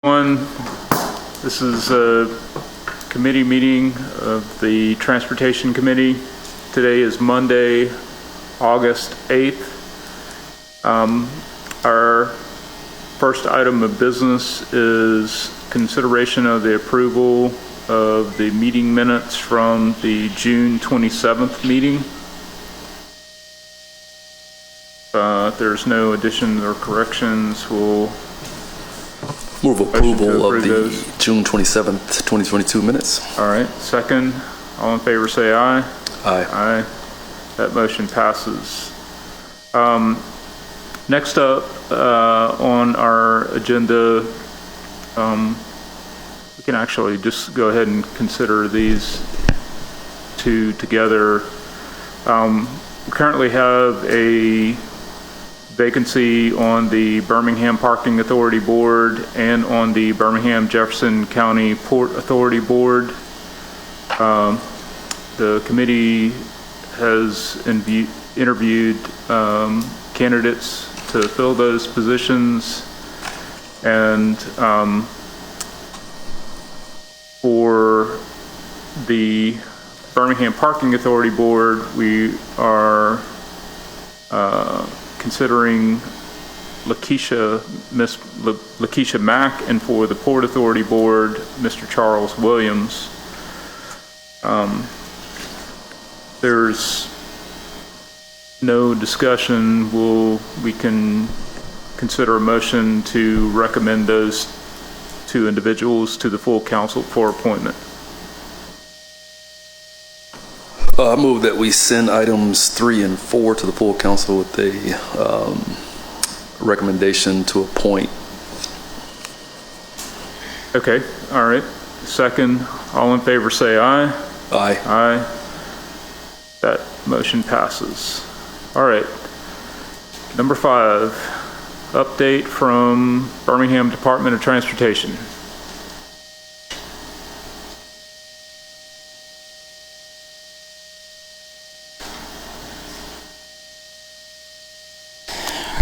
This is a committee meeting of the Transportation Committee. Today is Monday, August 8th. Our first item of business is consideration of the approval of the meeting minutes from the June 27th meeting. If there's no additions or corrections, we'll move approval of the those. June 27th, 2022 minutes. All right, second. All in favor say aye. Aye. Aye. That motion passes. Next up on our agenda, we can actually just go ahead and consider these two together. We currently have a vacancy on the Birmingham Parking Authority Board and on the Birmingham Jefferson County Port Authority Board. The committee has interviewed candidates to fill those positions, and for the Birmingham Parking Authority Board, we are considering Miss Lakeisha Mack, and for the Port Authority Board, Mr. Charles Williams. There's no discussion. We can consider a motion to recommend those two individuals to the full council for appointment. I move that we send items 3 and 4 to the full council with a recommendation to appoint. Okay, all right. Second, all in favor say aye. Aye. Aye. That motion passes. All right. Number 5, update from Birmingham Department of Transportation.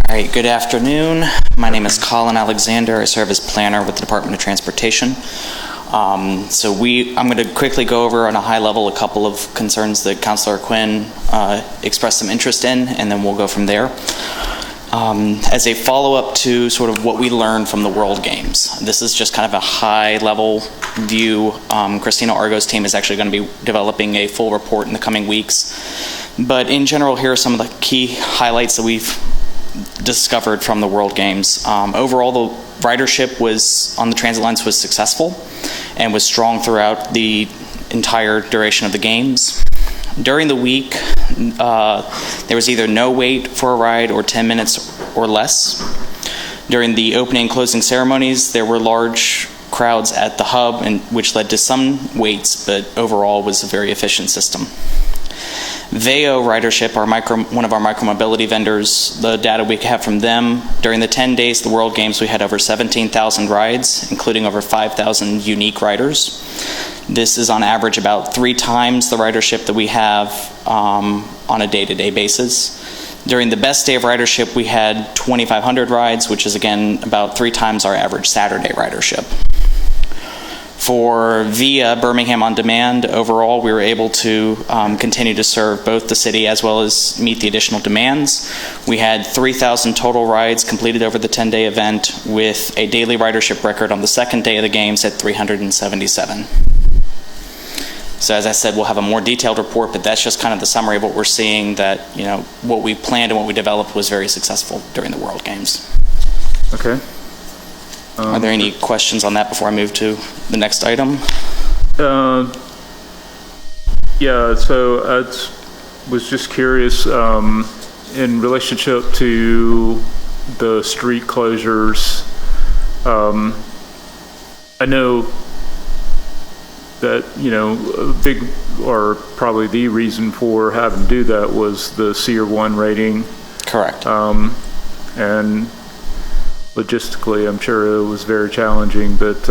All right, good afternoon. My name is Colin Alexander. I serve as planner with the Department of Transportation. I'm going to quickly go over on a high level a couple of concerns that Councilor Quinn expressed some interest in, and then we'll go from there. As a follow-up to sort of what we learned from the World Games, this is just kind of a high-level view. Christina Argo's team is actually going to be developing a full report in the coming weeks. But in general, here are some of the key highlights that we've discovered from the World Games. Overall, the ridership on the transit lines was successful and was strong throughout the entire duration of the games. During the week, there was either no wait for a ride or 10 minutes or less. During the opening and closing ceremonies, there were large crowds at the hub, which led to some waits, but overall was a very efficient system. Veo ridership, one of our micromobility vendors, the data we have from them, during the 10 days of the World Games, we had over 17,000 rides, including over 5,000 unique riders. This is on average about 3 times the ridership that we have on a day-to-day basis. During the best day of ridership, we had 2,500 rides, which is again about 3 times our average Saturday ridership. For VIA, Birmingham On Demand, overall, we were able to continue to serve both the city as well as meet the additional demands. We had 3,000 total rides completed over the 10-day event, with a daily ridership record on the second day of the games at 377. So as I said, we'll have a more detailed report, but that's just kind of the summary of what we're seeing, that, you know, what we planned and what we developed was very successful during the World Games. Okay. Are there any questions on that before I move to the next item? Yeah, so I was just curious, in relationship to the street closures, I know that, you know, a big, or probably the reason for having to do that was the SEER 1 rating. Correct. And logistically, I'm sure it was very challenging, but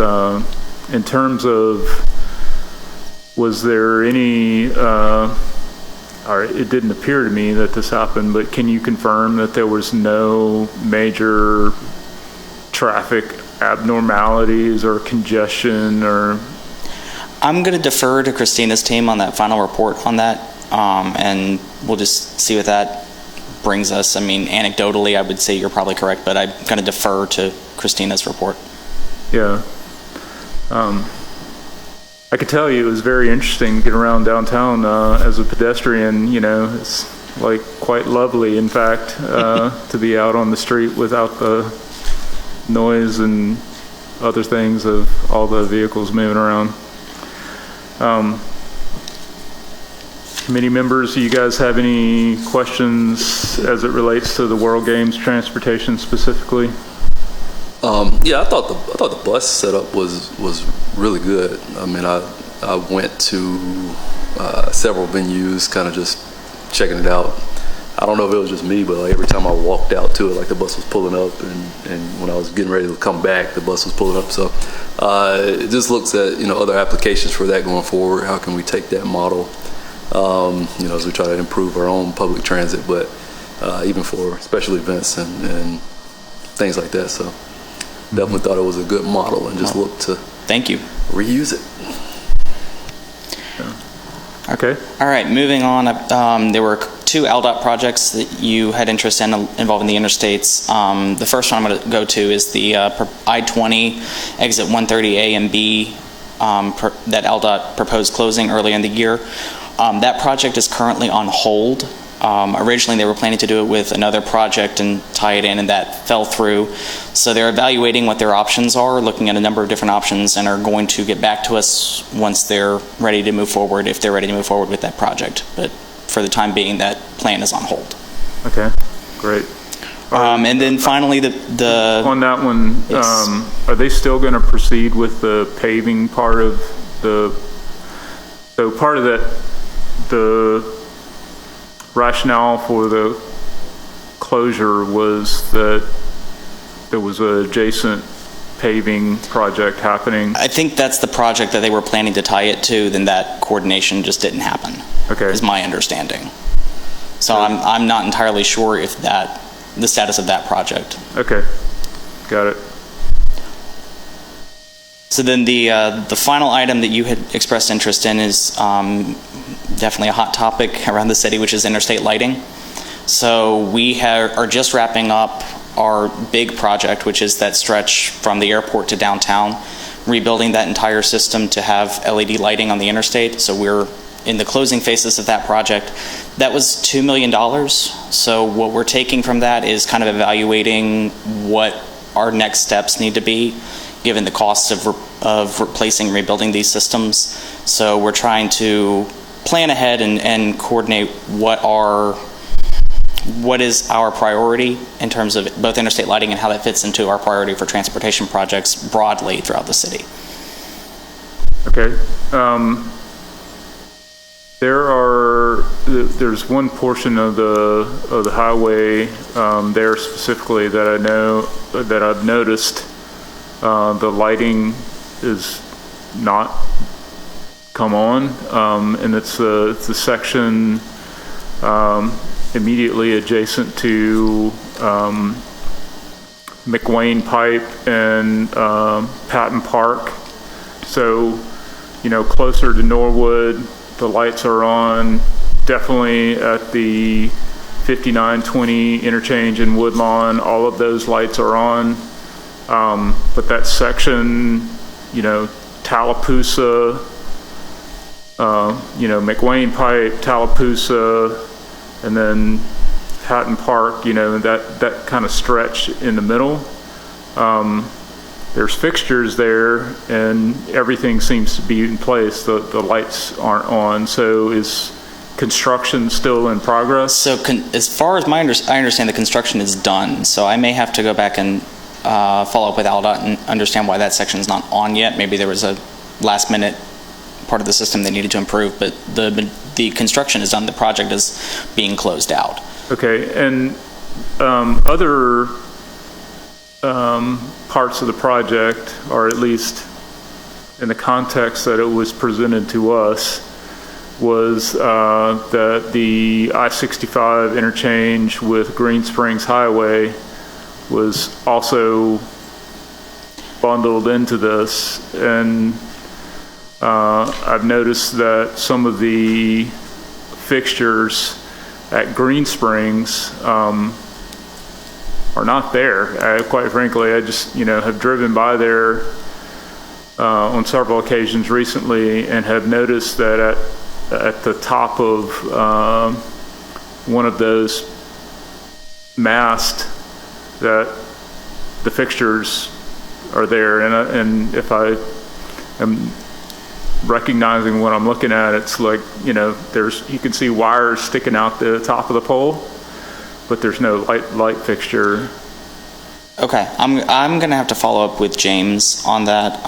in terms of, was there any, or it didn't appear to me that this happened, but can you confirm that there was no major traffic abnormalities or congestion or? I'm going to defer to Christina's team on that final report on that, and we'll just see what that brings us. I mean, anecdotally, I would say you're probably correct, but I'm going to defer to Christina's report. Yeah. I could tell you it was very interesting getting around downtown as a pedestrian. You know, it's like quite lovely, in fact, to be out on the street without the noise and other things of all the vehicles moving around. Committee members, do you guys have any questions as it relates to the World Games transportation specifically? Yeah, I thought the bus setup was really good. I mean, I went to several venues, kind of just checking it out. I don't know if it was just me, but like every time I walked out to it, like the bus was pulling up, and when I was getting ready to come back, the bus was pulling up. So it just looks at other applications for that going forward. How can we take that model, as we try to improve our own public transit, but even for special events and things like that. So definitely thought it was a good model and just looked to Thank you. reuse it. Okay. All right, moving on. There were two LDOT projects that you had interest in involving the interstates. The first one I'm going to go to is the I-20 exit 130A and B that LDOT proposed closing earlier in the year. That project is currently on hold. Originally, they were planning to do it with another project and tie it in, and that fell through. So they're evaluating what their options are, looking at a number of different options, and are going to get back to us once they're ready to move forward, if they're ready to move forward with that project. But for the time being, that plan is on hold. Okay, great. And then finally, the On that one, Yes. are they still going to proceed with the paving part of so part of that, the rationale for the closure was that there was an adjacent paving project happening? I think that's the project that they were planning to tie it to, then that coordination just didn't happen. Okay. Is my understanding. So I'm not entirely sure if the status of that project. Okay, got it. So then the final item that you had expressed interest in is definitely a hot topic around the city, which is interstate lighting. So we are just wrapping up our big project, which is that stretch from the airport to downtown, rebuilding that entire system to have LED lighting on the interstate. So we're in the closing phases of that project. That was $2 million. So what we're taking from that is kind of evaluating what our next steps need to be, given the cost of replacing and rebuilding these systems. So we're trying to plan ahead and coordinate what is our priority in terms of both interstate lighting and how that fits into our priority for transportation projects broadly throughout the city. Okay. There's one portion of the highway there specifically that I know that I've noticed the lighting is not come on, and it's the section immediately adjacent to McWayne Pipe and Patton Park. So, closer to Norwood, the lights are on. Definitely at the 5920 interchange in Woodlawn, all of those lights are on. But that section, Tallapoosa, McWayne Pipe, Tallapoosa, and then Patton Park, that kind of stretch in the middle. There's fixtures there and everything seems to be in place. The lights aren't on. So is construction still in progress? So as far as I understand, the construction is done. So I may have to go back and follow up with ALDOT and understand why that section is not on yet. Maybe there was a last minute part of the system they needed to improve, but the construction is done. The project is being closed out. Okay, and other parts of the project, or at least in the context that it was presented to us, was that the I-65 interchange with Green Springs Highway was also bundled into this, and I've noticed that some of the fixtures at Green Springs are not there. Quite frankly, I just, have driven by there on several occasions recently and have noticed that at the top of one of those masts that the fixtures are there. And if I am recognizing what I'm looking at, it's like, you can see wires sticking out the top of the pole, but there's no light fixture. Okay, I'm going to have to follow up with James on that.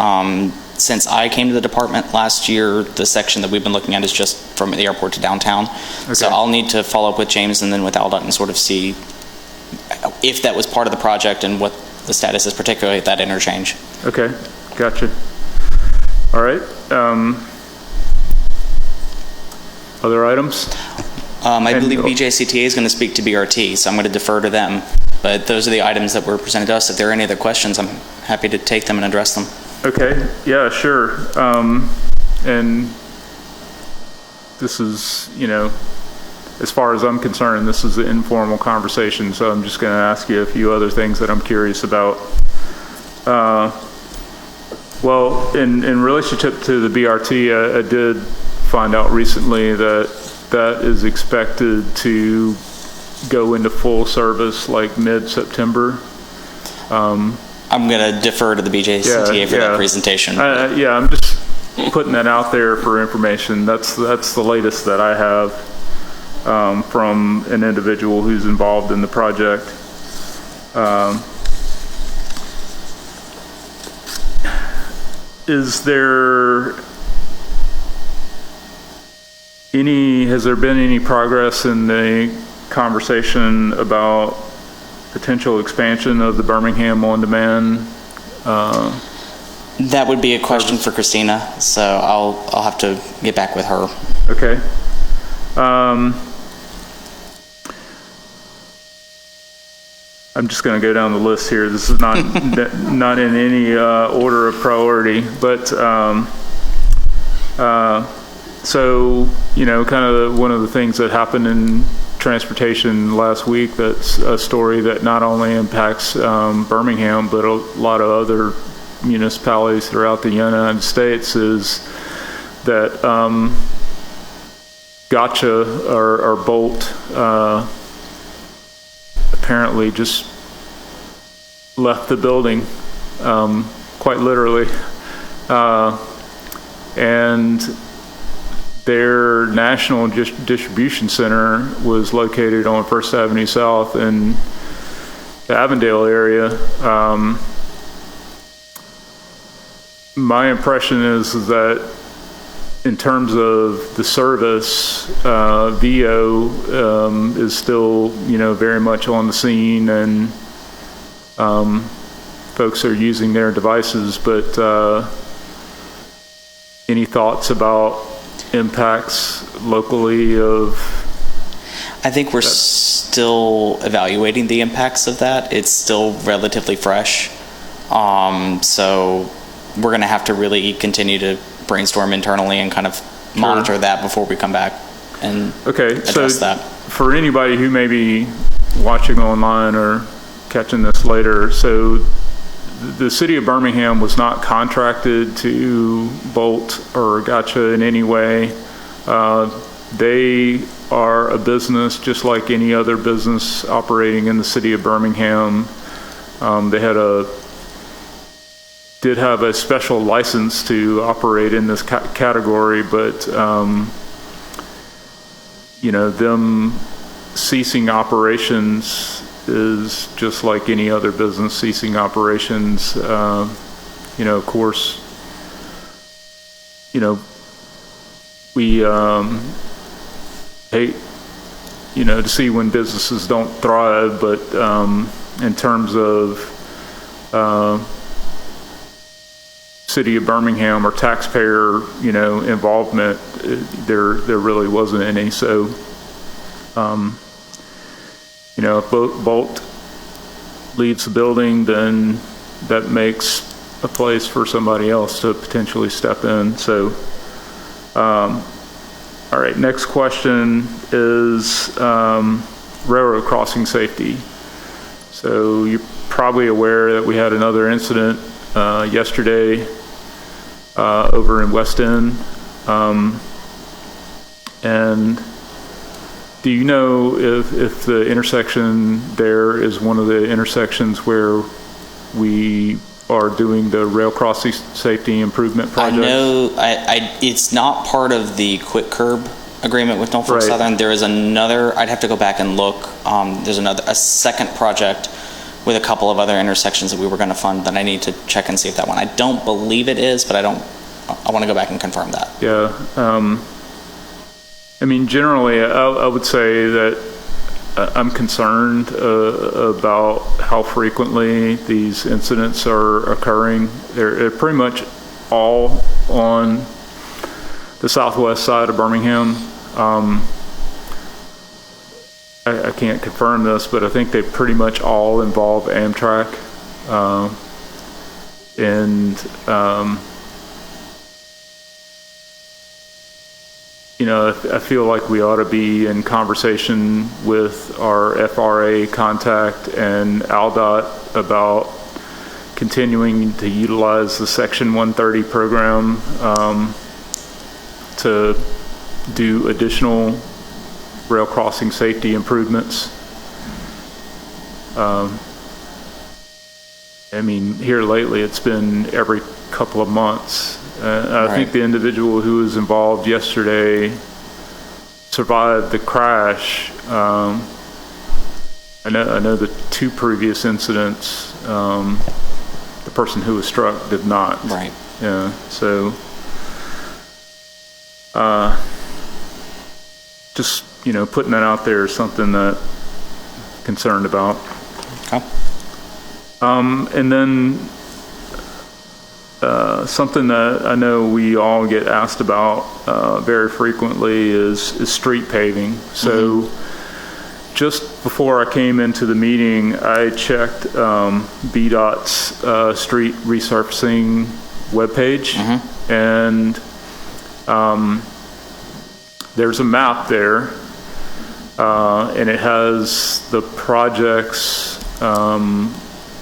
Since I came to the department last year, the section that we've been looking at is just from the airport to downtown. Okay. So I'll need to follow up with James and then with Aldott and sort of see if that was part of the project and what the status is, particularly at that interchange. Okay, gotcha. All right. Other items? I believe BJCTA is going to speak to BRT, so I'm going to defer to them. But those are the items that were presented to us. If there are any other questions, I'm happy to take them and address them. Okay, yeah, sure. And this is, as far as I'm concerned, this is an informal conversation, so I'm just going to ask you a few other things that I'm curious about. Well, in relationship to the BRT, I did find out recently that is expected to go into full service like mid-September. I'm going to defer to the BJCTA for that presentation. I'm just putting that out there for information. That's the latest that I have from an individual who's involved in the project. Has there been any progress in the conversation about potential expansion of the Birmingham On-Demand? That would be a question for Christina, so I'll have to get back with her. Okay. I'm just going to go down the list here. This is not not in any order of priority, but so kind of one of the things that happened in transportation last week, that's a story that not only impacts Birmingham but a lot of other municipalities throughout the United States, is that Gotcha or Bolt apparently just left the building, quite literally, and their national distribution center was located on First Avenue South in the Avondale area. My impression is that in terms of the service, VO is still, very much on the scene, and folks are using their devices. But any thoughts about impacts locally of? I think we're still evaluating the impacts of that. It's still relatively fresh. So we're going to have to really continue to brainstorm internally and kind of monitor that before we come back and address that. For anybody who may be watching online or catching this later, so the city of Birmingham was not contracted to Bolt or Gotcha in any way. They are a business just like any other business operating in the city of Birmingham. They did have a special license to operate in this category, but them ceasing operations is just like any other business ceasing operations. Of course, we hate, to see when businesses don't thrive, but in terms of city of Birmingham or taxpayer, involvement, there really wasn't any. So, if Bolt leaves the building, then that makes a place for somebody else to potentially step in. So, all right, next question is railroad crossing safety. So you're probably aware that we had another incident yesterday over in West End. And do you know if the intersection there is one of the intersections where we are doing the rail crossing safety improvement project? I know it's not part of the quick curb agreement with Norfolk Right. Southern. There is another, I'd have to go back and look. There's a second project with a couple of other intersections that we were going to fund that I need to check and see if that one. I don't believe it is, but I want to go back and confirm that. Yeah. I mean, generally, I would say that I'm concerned about how frequently these incidents are occurring. They're pretty much all on the southwest side of Birmingham. I can't confirm this, but I think they pretty much all involve Amtrak. You know, I feel like we ought to be in conversation with our FRA contact and ALDOT about continuing to utilize the Section 130 program to do additional rail crossing safety improvements. I mean, here lately, it's been every couple of months. I think the individual who was involved yesterday survived the crash. I know the two previous incidents, the person who was struck did not. Right. Yeah. So, just putting that out there is something that I'm concerned about. Okay. And then something that I know we all get asked about very frequently is street paving. So just before I came into the meeting, I checked VDOT's street resurfacing webpage, and there's a map there, and it has the projects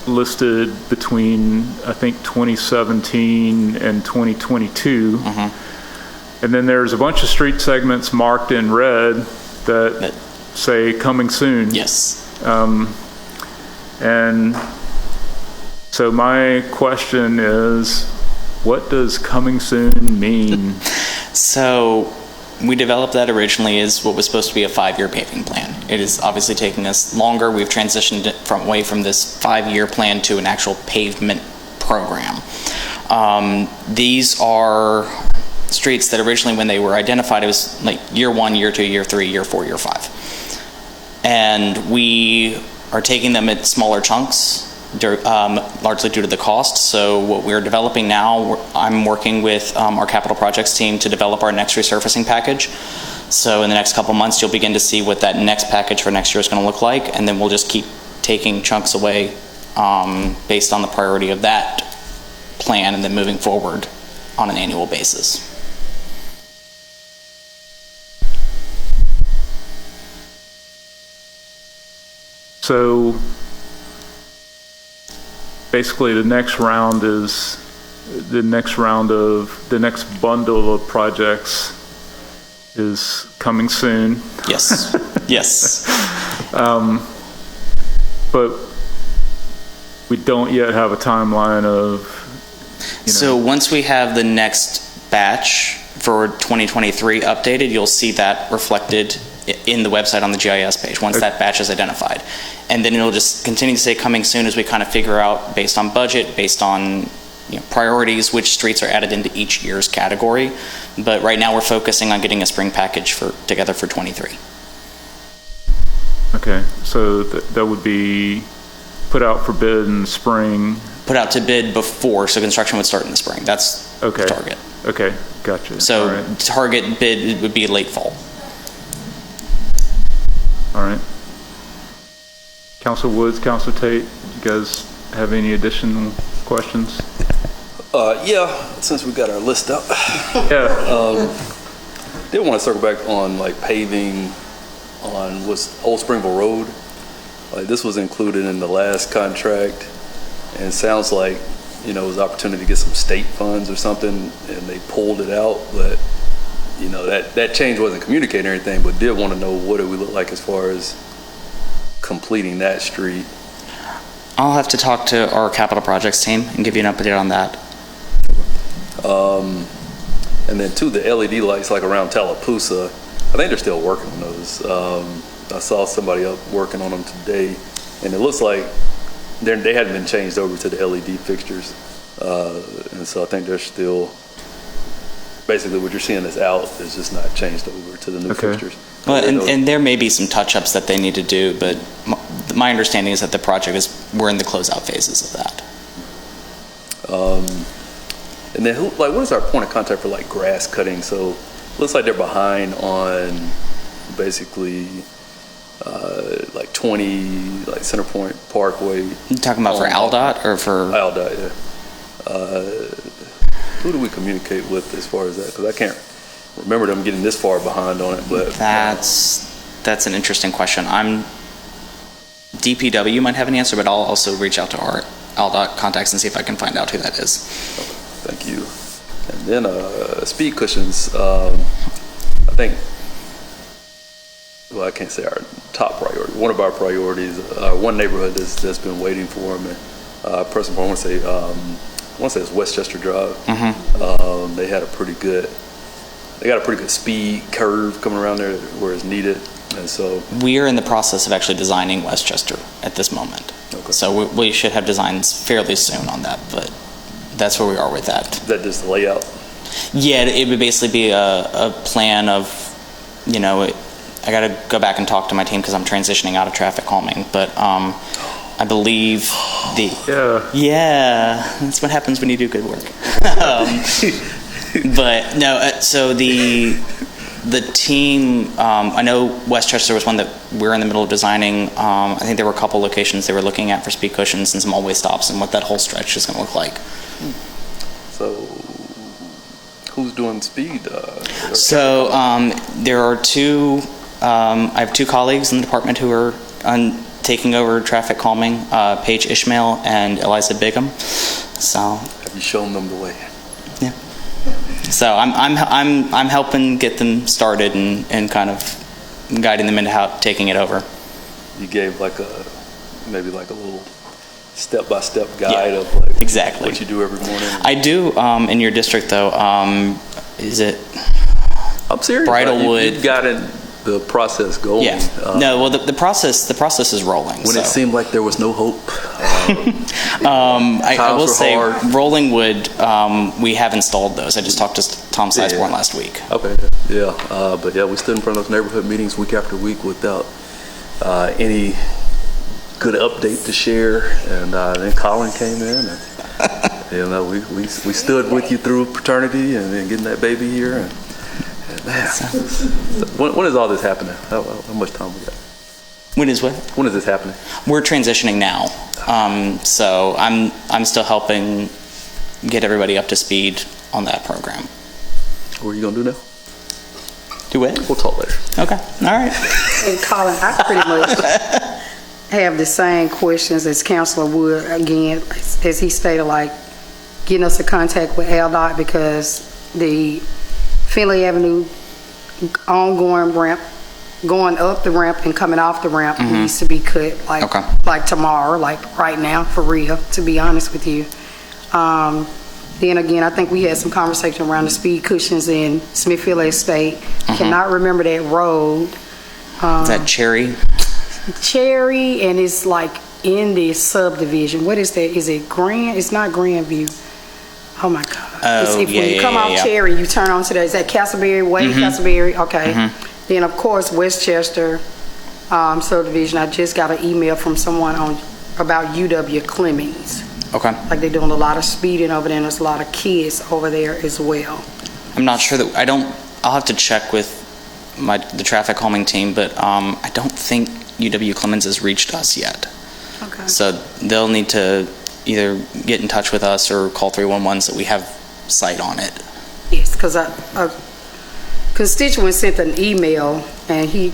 listed between, I think, 2017 and 2022. And then there's a bunch of street segments marked in red that say coming soon. Yes. And so my question is, what does coming soon mean? So we developed that originally as what was supposed to be a 5-year paving plan. It is obviously taking us longer. We've transitioned it away from this 5-year plan to an actual pavement program. These are streets that originally, when they were identified, it was like year 1, year 2, year 3, year 4, year 5. And we are taking them at smaller chunks, largely due to the cost. So what we're developing now, I'm working with our capital projects team to develop our next resurfacing package. So in the next couple months, you'll begin to see what that next package for next year is going to look like, and then we'll just keep taking chunks away based on the priority of that plan, and then moving forward on an annual basis. So basically the next bundle of projects is coming soon. Yes. Yes. But we don't yet have a timeline of, So once we have the next batch for 2023 updated, you'll see that reflected in the website on the GIS page once that batch is identified. And then it'll just continue to say coming soon as we kind of figure out, based on budget, based on priorities, which streets are added into each year's category. But right now we're focusing on getting a spring package together for 23. Okay, so that would be put out for bid in the spring. Put out to bid before, so construction would start in the spring. That's the target. Okay, gotcha. So all right. Target bid would be late fall. All right. Council Woods, Council Tate, you guys have any additional questions? Yeah, since we got our list up, Yeah, did want to circle back on like paving on Old Springville Road. Like this was included in the last contract, and it sounds like it was an opportunity to get some state funds or something, and they pulled it out. But that change wasn't communicated or anything. But did want to know what it would look like as far as completing that street. I'll have to talk to our capital projects team and give you an update on that. And then too, the LED lights like around Tallapoosa, I think they're still working on those. I saw somebody up working on them today, and it looks like they hadn't been changed over to the LED fixtures. And so I think they're still, basically what you're seeing is out, is just not changed over to the new fixtures. Well, and there may be some touch-ups that they need to do, but my understanding is that the project we're in the closeout phases of that. And then what is our point of contact for like grass cutting? So it looks like they're behind on basically like 20, like Center Point Parkway. You talking about for ALDOT or for? ALDOT, yeah. Who do we communicate with as far as that? Because I can't remember them getting this far behind on it. But that's an interesting question. DPW might have an answer, but I'll also reach out to our ALDOT contacts and see if I can find out who that is. Okay, thank you. And then speed cushions. I think. Well, I can't say our top priority. One of our priorities, one neighborhood that's been waiting for them. And personally, I want to say it's Westchester Drive. Mm-hmm. They got a pretty good speed curve coming around there where it's needed, and so we are in the process of actually designing Westchester at this moment. Okay. So we should have designs fairly soon on that, but that's where we are with that. Is that just the layout? Yeah, it would basically be a plan of, I got to go back and talk to my team because I'm transitioning out of traffic calming, but I believe yeah, that's what happens when you do good work. But no, so the team, I know Westchester was one that we're in the middle of designing. I think there were a couple locations they were looking at for speed cushions and some all-way stops and what that whole stretch is going to look like. So who's doing speed? So there are two, I have two colleagues in the department who are taking over traffic calming, Paige Ishmael and Eliza Bigham. So have you shown them the way? Yeah. So I'm helping get them started and kind of guiding them into taking it over. You gave maybe a little step-by-step guide of like exactly what you do every morning. I do in your district though. Is it? I'm serious. Bridalwood. You've got the process going. Yeah. No. Well, the process is rolling. When it seemed like there was no hope. I will say, hard. Rolling Wood, we have installed those. I just talked to Tom Sizeborn last week. Okay. Yeah. But yeah, we stood in front of those neighborhood meetings week after week without any good update to share, and then Colin came in, and we stood with you through paternity and then getting that baby here, and man, when is all this happening? How much time we got? When is what? When is this happening? We're transitioning now, so I'm still helping get everybody up to speed on that program. What are you gonna do now? Do it? We'll talk later. Okay. All right. And Colin, I pretty much have the same questions as Councilor Wood, again, as he stated, like getting us in contact with ALDOT because the Finley Avenue ongoing ramp, going up the ramp and coming off the ramp needs to be cut like tomorrow, like right now, for real, to be honest with you. Then again, I think we had some conversation around the speed cushions in Smithfield Estate. Cannot remember that road. Is that Cherry? Cherry, and it's like in the subdivision. What is that? Is it Grand? It's not Grandview. Oh my God. Oh, when you come off Cherry, you turn onto that. Is that Castleberry Way? Castleberry? Okay. Then of course Westchester subdivision. I just got an email from someone about UW Clemmings. Okay. Like they're doing a lot of speeding over there, and there's a lot of kids over there as well. I'm not sure that I'll have to check with the traffic calming team, but I don't think UW Clemmons has reached us yet. Okay. So they'll need to either get in touch with us or call 311 so that we have sight on it. Yes, because a constituent sent an email, and he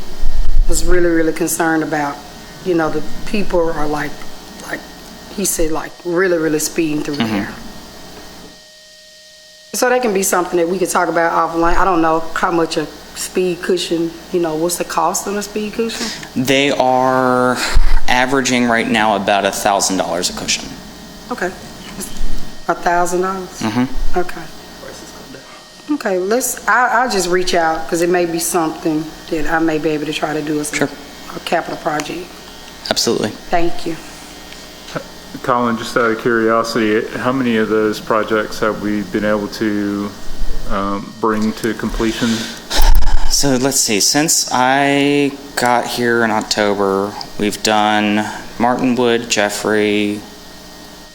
was really, really concerned about, the people are like he said, like really, really speeding through there. So that can be something that we could talk about offline. I don't know how much a speed cushion, what's the cost of a speed cushion? They are averaging right now about $1,000 a cushion. Okay. $1,000? Mm-hmm. Okay. Okay, I'll just reach out, because it may be something that I may be able to try to do as Sure. a capital project. Absolutely. Thank you. Colin, just out of curiosity, how many of those projects have we been able to bring to completion? So let's see, since I got here in October, we've done Martinwood, Jeffrey,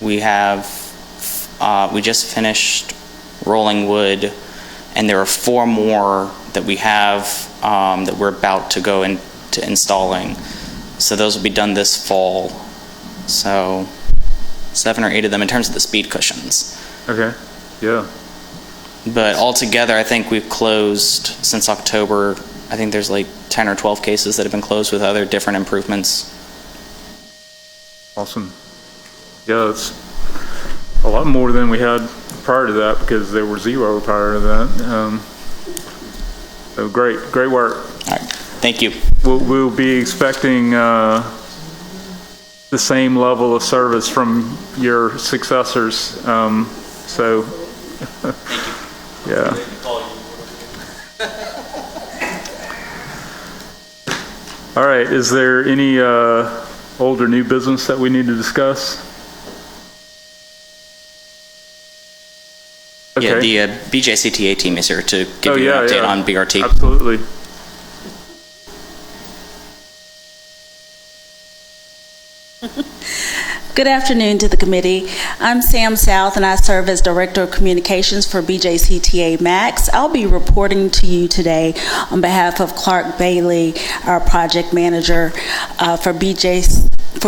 we just finished Rolling Wood, and there are 4 more that we have that we're about to go into installing. So those will be done this fall. So 7 or 8 of them in terms of the speed cushions. Okay, yeah. But altogether, I think we've closed since October. I think there's like 10 or 12 cases that have been closed with other different improvements. Awesome. Yeah, it's a lot more than we had prior to that, because there were 0 prior to that. So great work. All right, thank you. We'll be expecting the same level of service from your successors. So, yeah. All right, is there any old or new business that we need to discuss? Okay. Yeah, the BJCTA team is here to give you an update on BRT. Absolutely. Good afternoon to the committee. I'm Sam South, and I serve as Director of Communications for BJCTA Max. I'll be reporting to you today on behalf of Clark Bailey, our project manager for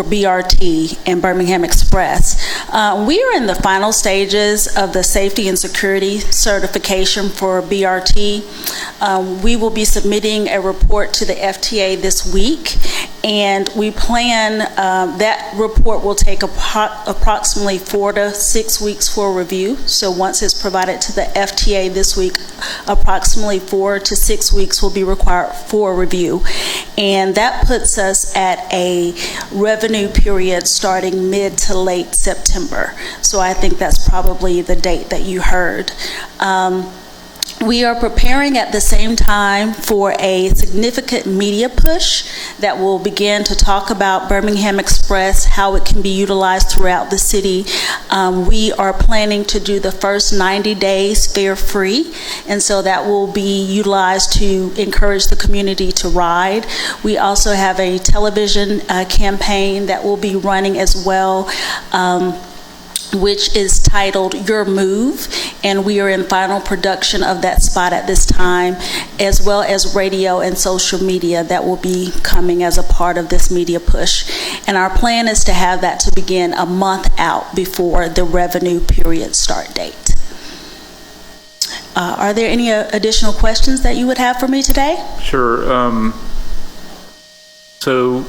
BRT and Birmingham Express. We are in the final stages of the safety and security certification for BRT. We will be submitting a report to the FTA this week, and we plan that report will take approximately 4 to 6 weeks for review. So once it's provided to the FTA this week, approximately 4 to 6 weeks will be required for review. And that puts us at a revenue period starting mid to late September. So I think that's probably the date that you heard. We are preparing at the same time for a significant media push that will begin to talk about Birmingham Express, how it can be utilized throughout the city. We are planning to do the first 90 days fare-free, and so that will be utilized to encourage the community to ride. We also have a television campaign that will be running as well, which is titled Your Move, and we are in final production of that spot at this time, as well as radio and social media that will be coming as a part of this media push. And our plan is to have that to begin a month out before the revenue period start date. Are there any additional questions that you would have for me today? Sure. So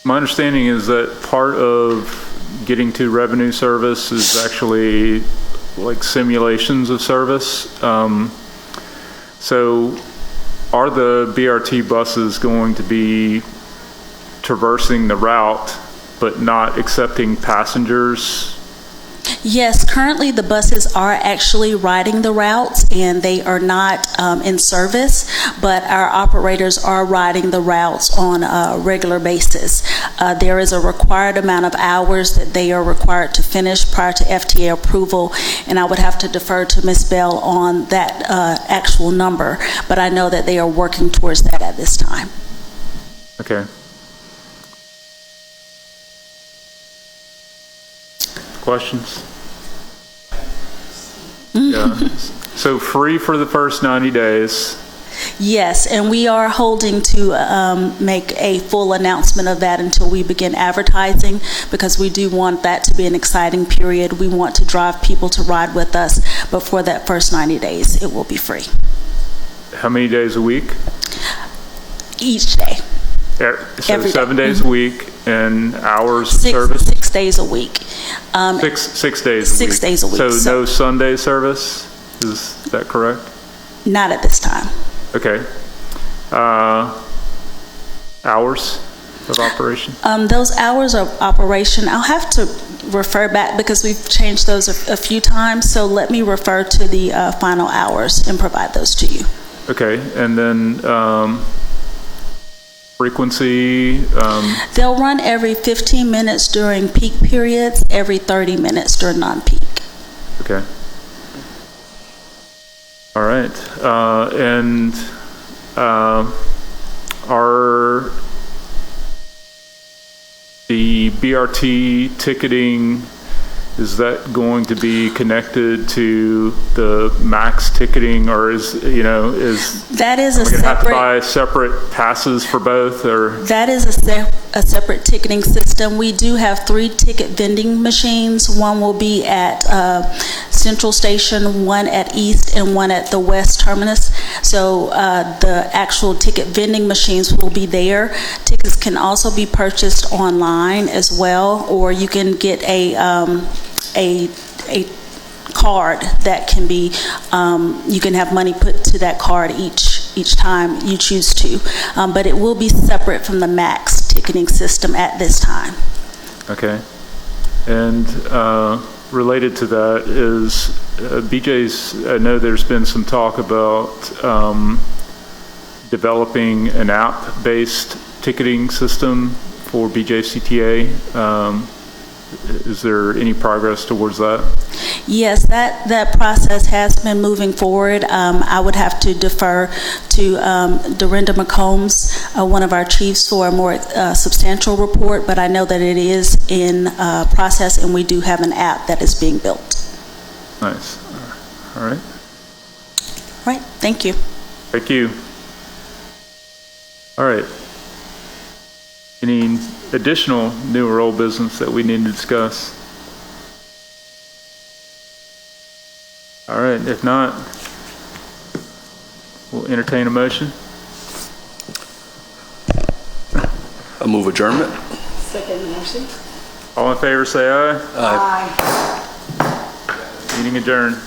my understanding is that part of getting to revenue service is actually like simulations of service. So are the BRT buses going to be traversing the route but not accepting passengers? Yes, currently the buses are actually riding the routes, and they are not in service, but our operators are riding the routes on a regular basis. There is a required amount of hours that they are required to finish prior to FTA approval, and I would have to defer to Ms. Bell on that actual number, but I know that they are working towards that at this time. Okay. Questions? Yeah. So free for the first 90 days. Yes, and we are holding to make a full announcement of that until we begin advertising, because we do want that to be an exciting period. We want to drive people to ride with us, but for that first 90 days, it will be free. How many days a week? Each day. So Every day. 7 days a week and hours of service? 6 days a week. 6 days a week. 6 days a week. So So- no Sunday service? Is that correct? Not at this time. Okay. Hours of operation? Those hours of operation, I'll have to refer back because we've changed those a few times, so let me refer to the final hours and provide those to you. Okay, and then frequency, They'll run every 15 minutes during peak periods, every 30 minutes during non-peak. okay. All right, and are the BRT ticketing, is that going to be connected to the max ticketing, or is That is we going to have to buy separate passes for both, or? That is a separate ticketing system. We do have 3 ticket vending machines. One will be at Central Station, one at East, and one at the West Terminus. So the actual ticket vending machines will be there. Tickets can also be purchased online as well, or you can get a card that can be, you can have money put to that card each time you choose to. But it will be separate from the MAX ticketing system at this time. Okay. And related to that is BJ's, I know there's been some talk about developing an app-based ticketing system for BJCTA. Is there any progress towards that? Yes, that process has been moving forward. I would have to defer to Dorinda McCombs, one of our chiefs, for a more substantial report, but I know that it is in process, and we do have an app that is being built. Nice. All right. All right, thank you. Thank you. All right. Any additional new or old business that we need to discuss? All right, if not, we'll entertain a motion. I move adjournment. Second motion. All in favor, say aye. Aye. Meeting adjourned.